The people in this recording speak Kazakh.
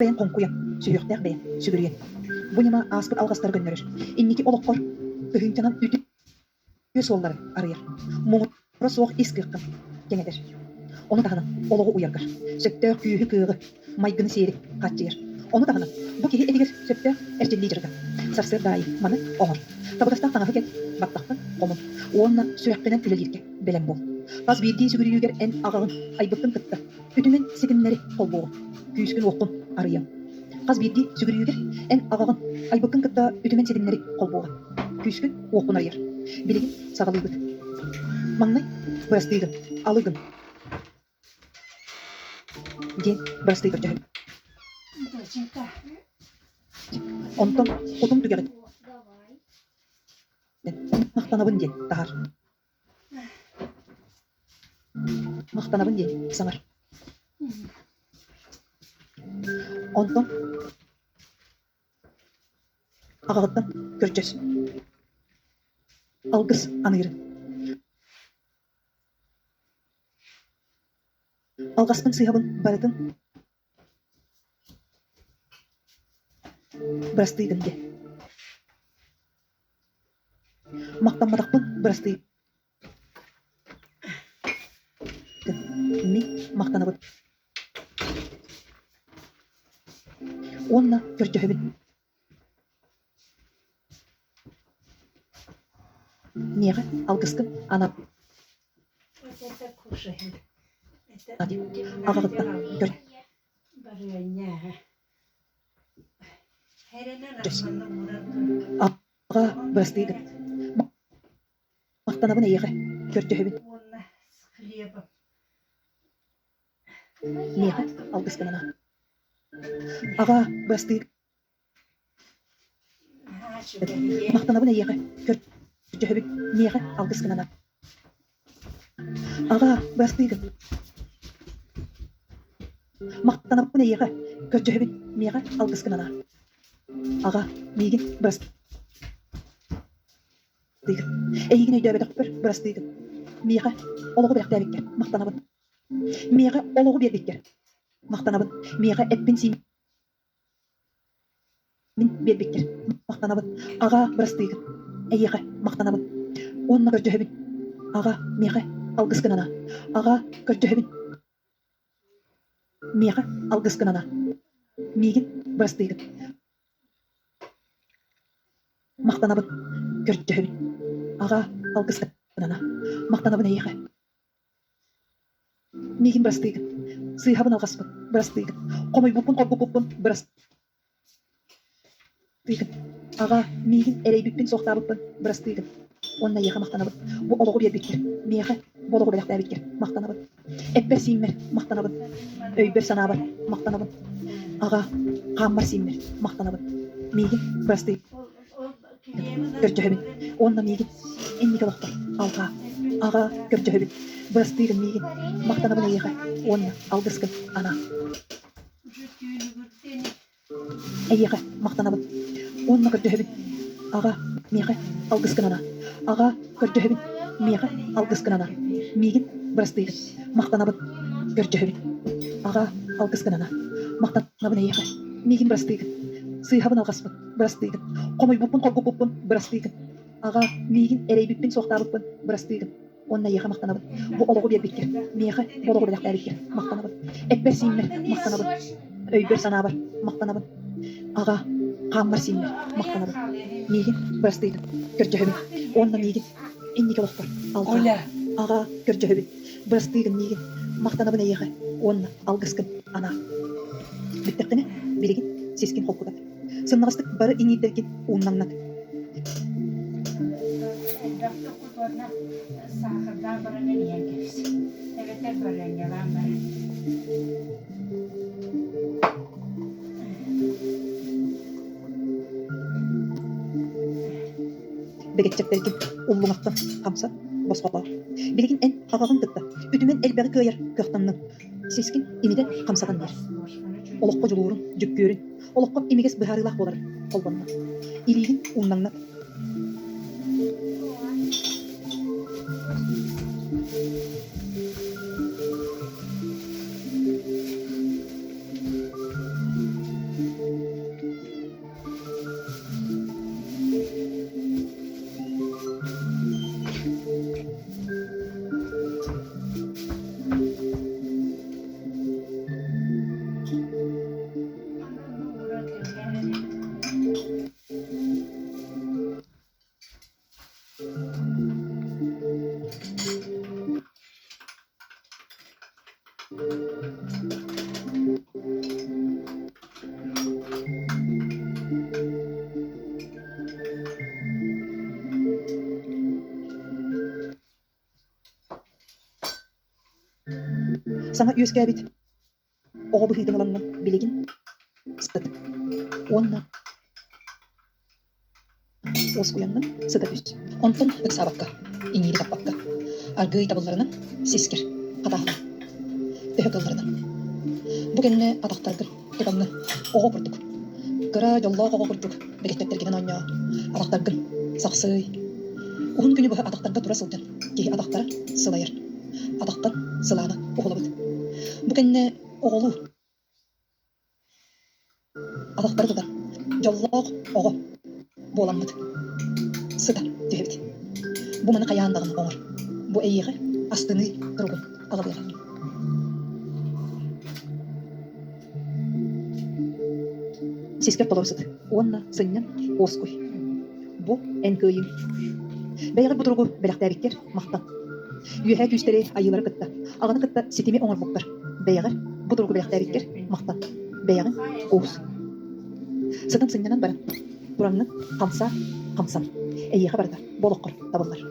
Ben konkuya, sürüyokter ben, sügürüyen. Bu nima aspıt algastar gönnörür. İnniki olokkor, ıhıncanan ütü solları arayır. Muğra soğuk iskıkkın, geneder. Onu dağının, oloğu uyargır. Söktör küyühü kığığı, maygını seyrik, kaççıyır. Onu dağının, bu kehi edigir, söktör erçelli cırgı. Sarsır dahi, manı, oğur. Tabıdastan tanağı gel, battaqtın, qomun. Oğunla sürekkenen ülelirke, belem bol. Baz bildiği sügürüyüger en ağağın, aybıttın kıttı. Ütümün sidinleri kolboğu. Küyüskün oqun, arıyam. Qaz bildiği sügürüyüger en ağağın, aybıttın kıtta ütümün sidinleri kolboğu. Küyüskün oqun arıyar. Biligin sağalıydık. Mаңнай бырастыйгын, алыгын. Ден бырастыйгыр жахып. Онтон отун түгәрет. Мақтанабын ден тахар. Мақтанабын ден саңар. Онтон ағағыттан көрчөс. Алгыс анырын. Алгаспын сыйабын барытын. Бырастыйгын де. Мақтанмадақпын бырастыйгын. Мен мақтанабын. Онна көрчөһөбүн. Неға алгыскын анап. Ағағыттан көр. Аға бырастыйгын. Мақтанабын эйеғі көрчөһөбүн. Неға алгыскын ана. Аға бырастыйгын. Мақтанабын эйеғі көрчөһөбүн. Неға алгыскын ана. Аға бырастыйгын. Мақтанабын эйеғі көрчөһөбүн. Неға алгыскын ана. Аға мейгин бырастыйгын. Эйгин өйдөбөдөх бір бырастыйгын. Меға олығы беріктәбіккер. Мақтанабын. Меға олығы бербіккер. Мақтанабын. Меға әппін син. Мен бербіккер. Мақтанабын. Аға бырастыйгын. Эйеғі мақтанабын. Онна көрчөһөбүн. Аға меға алгыскын ана. Аға көрчөһөбүн. Меға алгыскын ана. Мейгин бырастыйгын. Мақтанабын. Көрчөһөбүн. Аға алгыскын ана. Мақтанабын эйеғі. Мейгин бырастыйгын. Сыйхабын алгаспын бырастыйгын. Қомой бұппын, қорқуппын бырастыйгын. Аға мейгин әрейбікпін соқтабыппын бырастыйгын. Онна эйеғі мақтанабын. Бұ олығы бербеккер. Меға болығы беректәбеккер. Мақтанабын. Әппер сиіммер. Мақтанабын. Өйбер санабыр. Мақтанабын. Аға қаммар сиіммер. Мақтанабын. Мейгин бырастыйгын. Көрчөһөбүн. Онна мейгин энниге лоқтар. Алға. Аға көрчөһөбүн. Бырастыйгын мейгин. Мақтанабын эйеғі. Онна алгыскын ана. Эйеғі мақтанабын. Онна көрчөһөбүн. Аға меға алгыскын ана. Аға көрчөһөбүн. Меға алгыскын ана. Мейгин бырастыйгын. Мақтанабын. Көрчөһөбүн. Аға алгыскын ана. Мақтанабын эйеғі. Мейгин бырастыйгын. Сыйхабын алгаспын бырастыйгын. Қомой бұппын, қорқуппын бырастыйгын. Аға мейгин әрейбікпін соқтабыппын бырастыйгын. Онна эйеғі мақтанабын. Бұ олығы бербеккер. Меға болығы беректәбеккер. Мақтанабын. Әппер сиіммер. Мақтанабын. Өйбер санабыр. Мақтанабын. Аға қаммар сиіммер. Мақтанабын. Мейгин бырастыйгын. Көрчөһөбүн. Онна мейгин энниге лоқтар. Алға. Аға көрчөһөбүн. Бырастыйгын мейгин. Мақтанабын эйеғі. Онна алгыскын ана. Биттектене билигин сескин холкудат. Сыннағыстық бары иңейдерген уыннаңнат. Сахардан бары мен еңгеріс. Әветер бары еңгелан бары. Бегетчектерген уллуңақтан қамса босқоқлар. Билигин ән ағағын тұтта. Үтімен әлбәғі көйер көқтанның. Сескин имеден қамсаған ер. Олыққа жолуырын, жүккөрін. Олыққа имегес бұхарылақ болар қолбанна. Илигин уыннаңнат. Sana yüzgâbit. Oğa bu hıydın olanla biligin. Sıt. Onunla. Oskuyanla sıt düz. Ondan ıksa bakka. İnili kap bakka. Argıy tabullarının siskir. Katahla. Öhö kıllarının. Bu kenne ataqtargır. Tıkanlı. Oğa kurduk. Kıra yolla oğa kurduk. Bekettekler giden anya. Ataqtargır. Saqsıy. Uhun günü bu ataqtarga tura sılcan. Ki ataqtara sılayır. Ataqtar sılana oğulabıd. Bu kenne oğulu. Ataqtarı tutar. Yolla oğa. Bolanmıd. Sıda tühebit. Bu mana kayağındağın oğur. Bu eyiği astını durugun. Ağabeyler. Sisker tolorsudu. Onna sınyan oskuy. Bu en kıyın. Beyler bu durugu belaktabikker mahtan. Yühe küsteri ayıları kıtta. Ağını kıtta sitimi oңır buktar. Beyler bu durugu belaktabikker mahtan. Beyler oğuz. Sıdın sınyanan baran. Buranın kamsa kamsan. Eyiğe barada boloqqur tabıllar.